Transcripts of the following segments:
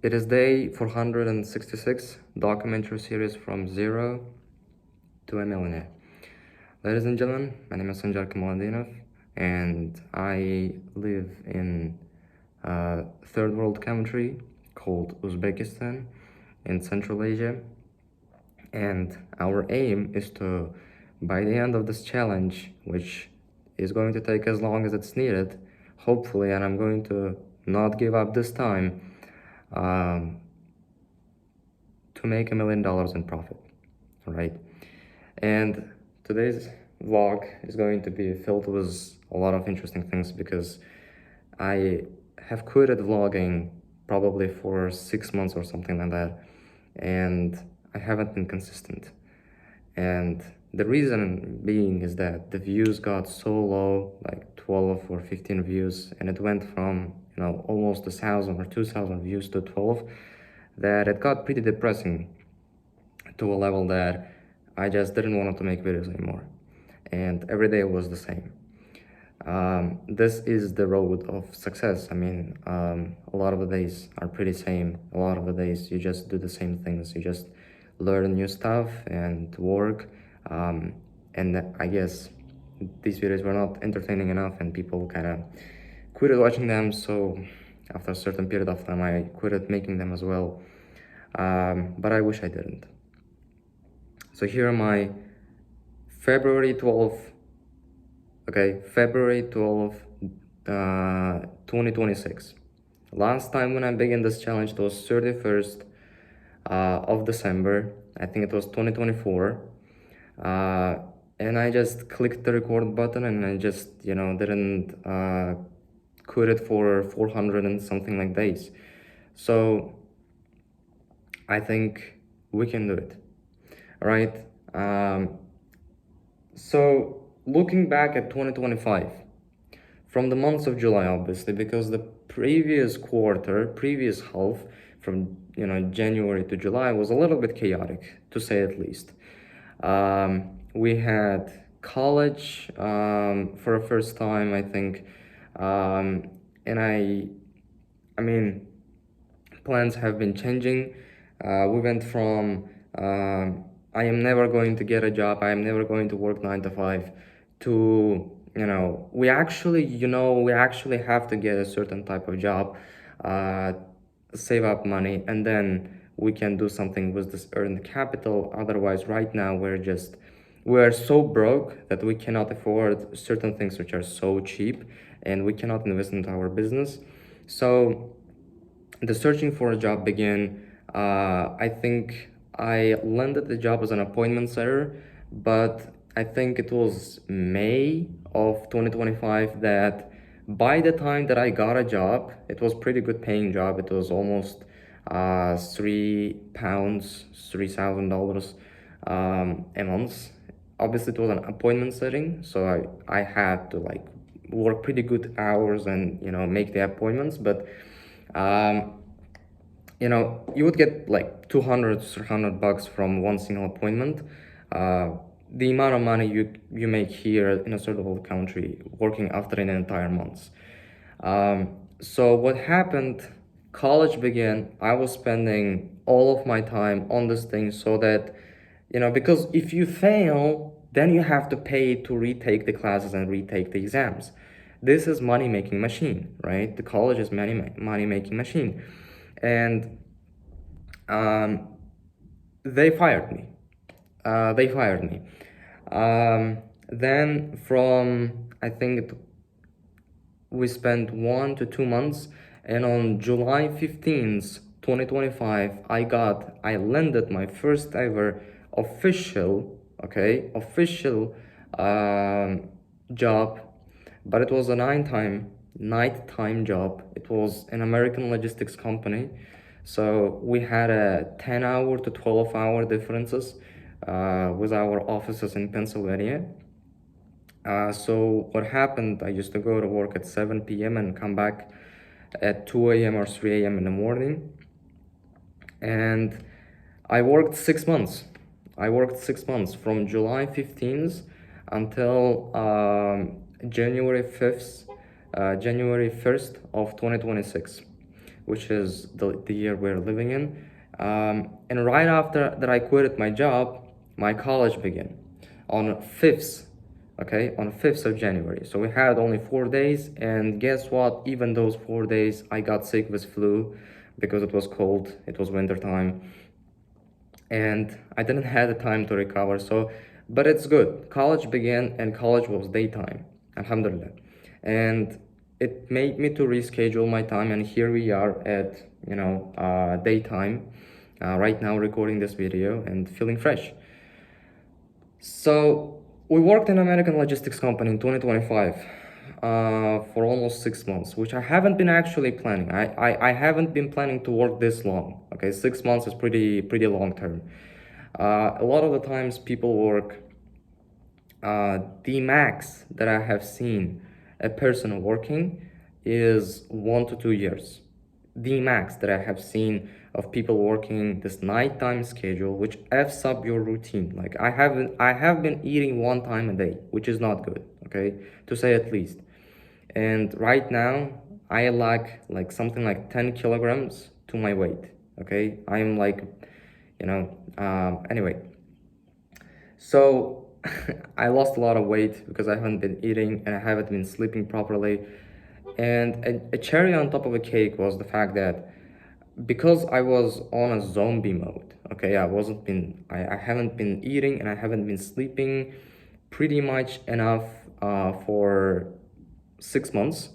It is day 466, documentary series from zero to a millionaire. Ladies and gentlemen, my name is Sanjar Kamaladinov, and I live in a third world country called Uzbekistan in Central Asia. And our aim is to, by the end of this challenge, which is going to take as long as it's needed, hopefully, and I'm going to not give up this time, to make $1 million in profit, right? And today's vlog is going to be filled with a lot of interesting things because I have quitted vlogging probably for 6 months or something like that, and I haven't been consistent. And the reason being is that the views got so low, like 12 or 15 views, and it went from almost 1,000 or 2,000 views to 12, that it got pretty depressing to a level that I just didn't want to make videos anymore, and every day was the same. This is the road of success. I mean, a lot of the days are pretty same. A lot of the days you just do the same things. You just learn new stuff and work. And I guess these videos were not entertaining enough, and people kind of quitted watching them. So after a certain period of time, I quitted making them as well. But I wish I didn't. So here are my February 12th, February 12th, 2026. Last time when I began this challenge, it was 31st of December. I think it was 2024. And I just clicked the record button, and I just, didn't quit it for 400 and something like days. So I think we can do it. All right. So looking back at 2025, from the months of July, obviously, because the previous half, from January to July, was a little bit chaotic, to say at least. We had college for the first time, I think, and I mean, plans have been changing. We went from I am never going to get a job, I am never going to work 9 to 5, to we actually have to get a certain type of job, save up money, and then we can do something with this earned capital. Otherwise, right now we're so broke that we cannot afford certain things which are so cheap, and we cannot invest into our business. So the searching for a job began. I think I landed the job as an appointment setter, but I think it was May of 2025 that by the time that I got a job, it was pretty good paying job. It was almost $3,000 a month. Obviously it was an appointment setting, so I had to work pretty good hours and make the appointments, but you would get like 200 or $100 from one single appointment. The amount of money you make here in a third world country working after an entire month. So what happened, college began, I was spending all of my time on this thing, so that, because if you fail, then you have to pay to retake the classes and retake the exams. This is money-making machine, right? The college is money-making machine. And they fired me. Then from, I think we spent 1 to 2 months, and on July 15th, 2025, I landed my first ever official job, but it was a nighttime job. It was an American logistics company. So we had a 10-hour to 12-hour differences with our offices in Pennsylvania. So what happened, I used to go to work at 7 p.m. and come back at 2 a.m. or 3 a.m. in the morning. And I worked 6 months. From July 15th until January 1st of 2026. which is the year we're living in. And right after that I quit my job, my college began on 5th, okay, on 5th of January. So we had only 4 days, and guess what? Even those 4 days, I got sick with flu because it was cold, it was winter time, and I didn't have the time to recover. So, but it's good. College began, and college was daytime, alhamdulillah, and it made me to reschedule my time, and here we are at daytime, right now recording this video and feeling fresh. So we worked in an American logistics company in 2025 for almost 6 months, which I haven't been actually planning. I haven't been planning to work this long. Okay, 6 months is pretty long term. A lot of the times people work, the max that I have seen a person working is 1 to 2 years. The max that I have seen of people working this nighttime schedule, which f's up your routine. Like I have been eating 1 time a day, which is not good, okay, to say at least. And right now I lack like something like 10 kilograms to my weight. Okay, I'm like, anyway. So I lost a lot of weight because I haven't been eating and I haven't been sleeping properly. And a cherry on top of a cake was the fact that because I was on a zombie mode, okay, I haven't been eating and I haven't been sleeping pretty much enough for 6 months.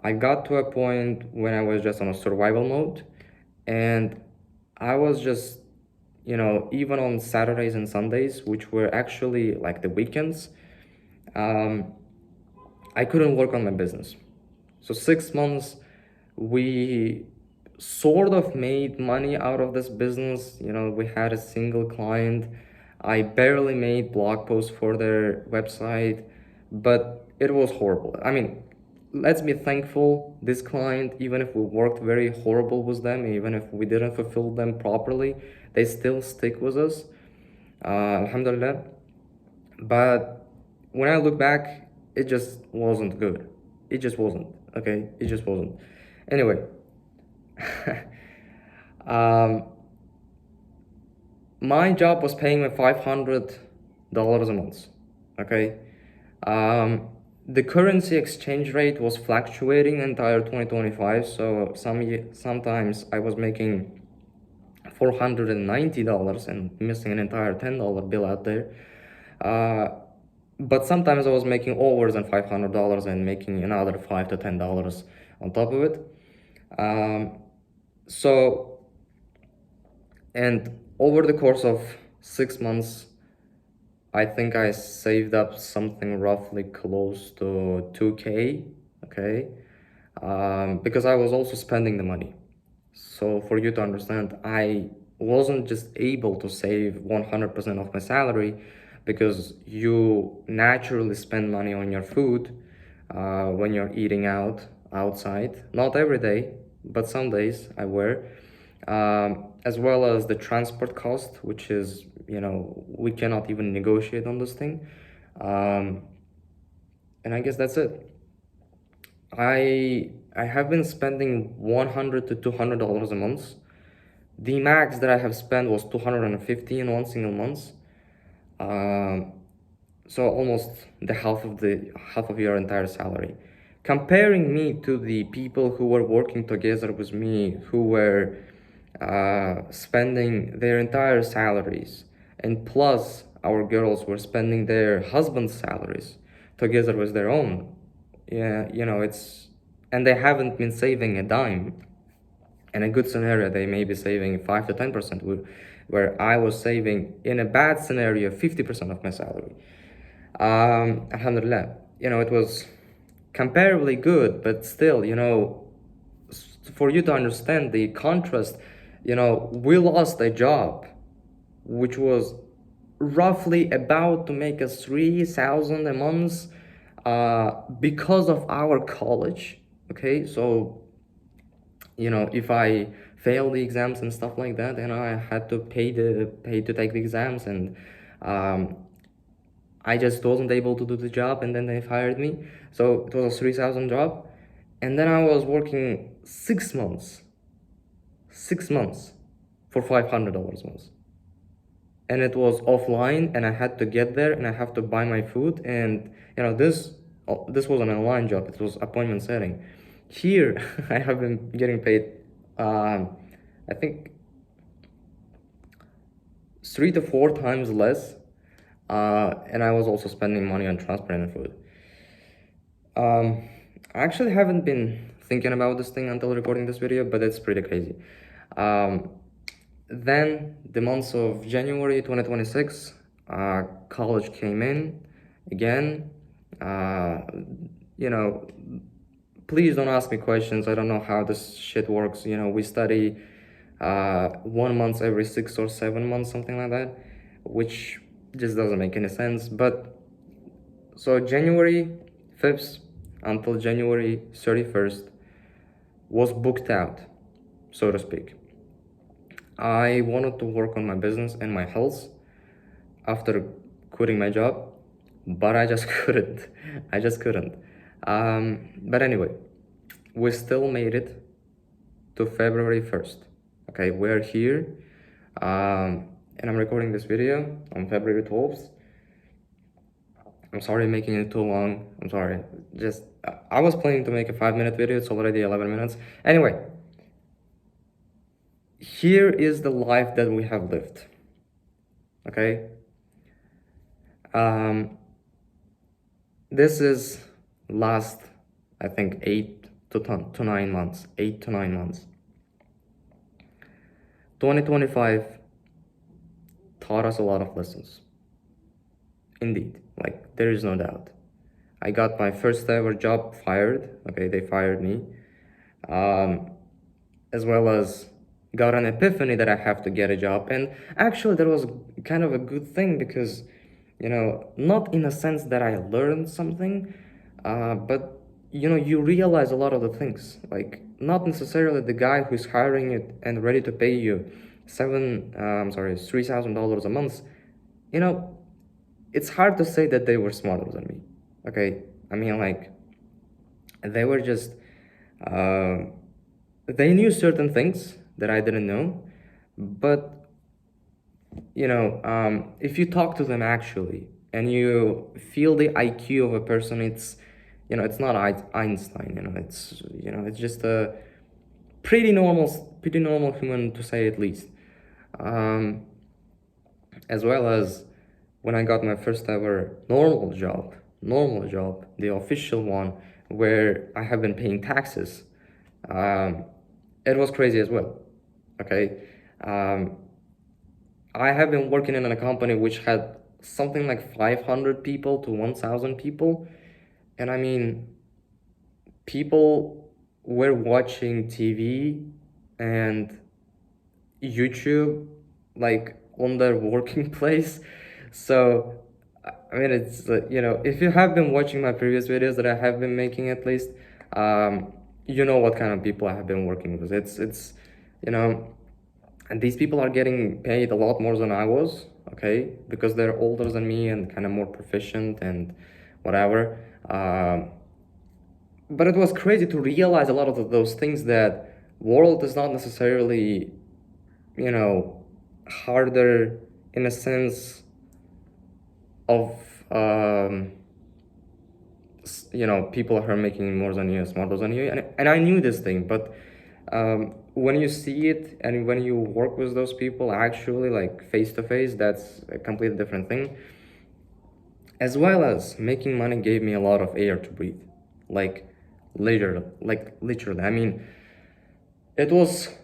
I got to a point when I was just on a survival mode, and I was just, even on Saturdays and Sundays, which were actually like the weekends, um, I couldn't work on my business. So 6 months, we sort of made money out of this business. We had a single client. I barely made blog posts for their website, but it was horrible. I mean, let's be thankful this client, even if we worked very horrible with them, even if we didn't fulfill them properly, they still stick with us. Alhamdulillah. But when I look back, it just wasn't good. It just wasn't. Okay, it just wasn't. Anyway, um, my job was paying me $500 a month. Okay, the currency exchange rate was fluctuating entire 2025. So sometimes I was making $490 and missing an entire $10 bill out there. But sometimes I was making over than $500 and making another $5 to $10 on top of it. So, and over the course of 6 months, I think I saved up something roughly close to 2K, okay? Because I was also spending the money. So for you to understand, I wasn't just able to save 100% of my salary, because you naturally spend money on your food when you're eating outside. Not every day, but some days I were. As well as the transport cost, which is, we cannot even negotiate on this thing. And I guess that's it. I have been spending $100 to $200 a month. The max that I have spent was $250 in one single month. So almost the half of your entire salary. Comparing me to the people who were working together with me, who were spending their entire salaries, and plus our girls were spending their husbands' salaries together with their own. Yeah, and they haven't been saving a dime. In a good scenario, they may be saving 5 to 10%, where I was saving, in a bad scenario, 50% of my salary. Alhamdulillah, it was comparably good, but still, for you to understand the contrast, we lost a job which was roughly about to make us 3,000 a month because of our college. Okay, so if I fail the exams and stuff like that, I had to pay to take the exams, and I just wasn't able to do the job, and then they fired me. So it was a 3,000 job, and then I was working 6 months 6 months for $500 once. And it was offline, and I had to get there, and I have to buy my food, and this was an online job. It was appointment setting. Here, I have been getting paid, I think 3 to 4 times less, and I was also spending money on transport and food. I actually haven't been thinking about this thing until recording this video, but it's pretty crazy. Then the months of January 2026, college came in again. Please don't ask me questions. I don't know how this shit works. We study 1 month every 6 or 7 months, something like that, which just doesn't make any sense. But so January 5th until January 31st was booked out, so to speak. I wanted to work on my business and my health after quitting my job, but I just couldn't. I just couldn't. But anyway, we still made it to February 1st. Okay, we're here, and I'm recording this video on February 12th. I'm sorry making it too long. I'm sorry. I was planning to make a 5-minute video. It's already 11 minutes. Anyway, here is the life that we have lived. Okay? This is last, I think, 8 to 9 months. 8 to 9 months. 2025 taught us a lot of lessons. Indeed, like, there is no doubt. I got my first ever job fired. Okay, they fired me. As well as got an epiphany that I have to get a job. And actually, that was kind of a good thing because, not in a sense that I learned something, but, you realize a lot of the things. Like, not necessarily the guy who's hiring you and ready to pay you $3,000 a month. It's hard to say that they were smarter than me. Okay, I mean, like, they were just, they knew certain things that I didn't know, but, if you talk to them actually, and you feel the IQ of a person, it's not Einstein, it's just a pretty normal human, to say at least. As well as when I got my first ever normal job, the official one, where I have been paying taxes, it was crazy as well. Okay, I have been working in a company which had something like 500 people to 1,000 people, and I mean, people were watching TV and YouTube like on their working place. So I mean, it's if you have been watching my previous videos that I have been making, at least, you know what kind of people I have been working with. It's and these people are getting paid a lot more than I was, okay, because they're older than me and kind of more proficient and whatever. But it was crazy to realize a lot of those things, that world is not necessarily, harder in a sense of, people are making more than you, smarter than you. And I knew this thing, but when you see it and when you work with those people actually, like, face to face, that's a completely different thing. As well as making money gave me a lot of air to breathe, like literally. I mean, it was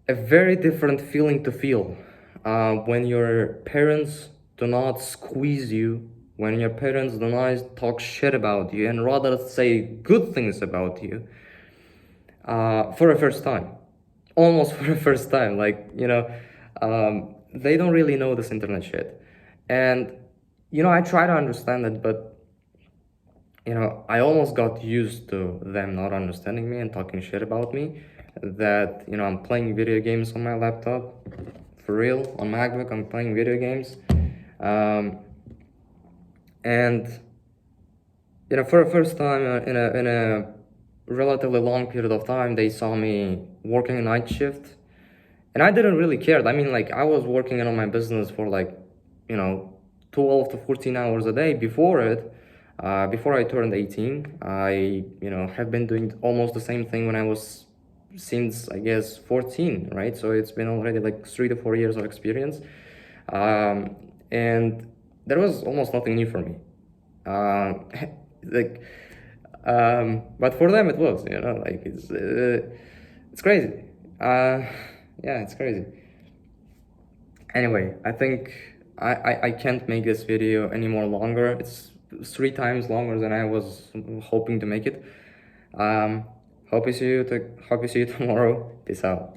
a very different feeling to feel when your parents do not squeeze you, when your parents do not talk shit about you and rather say good things about you, for the first time, almost for the first time. Like, they don't really know this internet shit. And, I try to understand it, but, I almost got used to them not understanding me and talking shit about me. That, I'm playing video games on my laptop. For real, on MacBook, I'm playing video games. And, for the first time in a relatively long period of time, they saw me working a night shift, and I didn't really care. I mean, like, I was working on my business for like, you know, 12 to 14 hours a day before it. Before I turned 18, I, have been doing almost the same thing when I was, since I guess 14, right? So it's been already like 3 to 4 years of experience. Um, and there was almost nothing new for me. Um, like, but for them it was, like it's crazy. Uh, yeah, it's crazy. Anyway, I think I can't make this video any more longer. It's 3 times longer than I was hoping to make it. Um, hope you see you tomorrow. Peace out.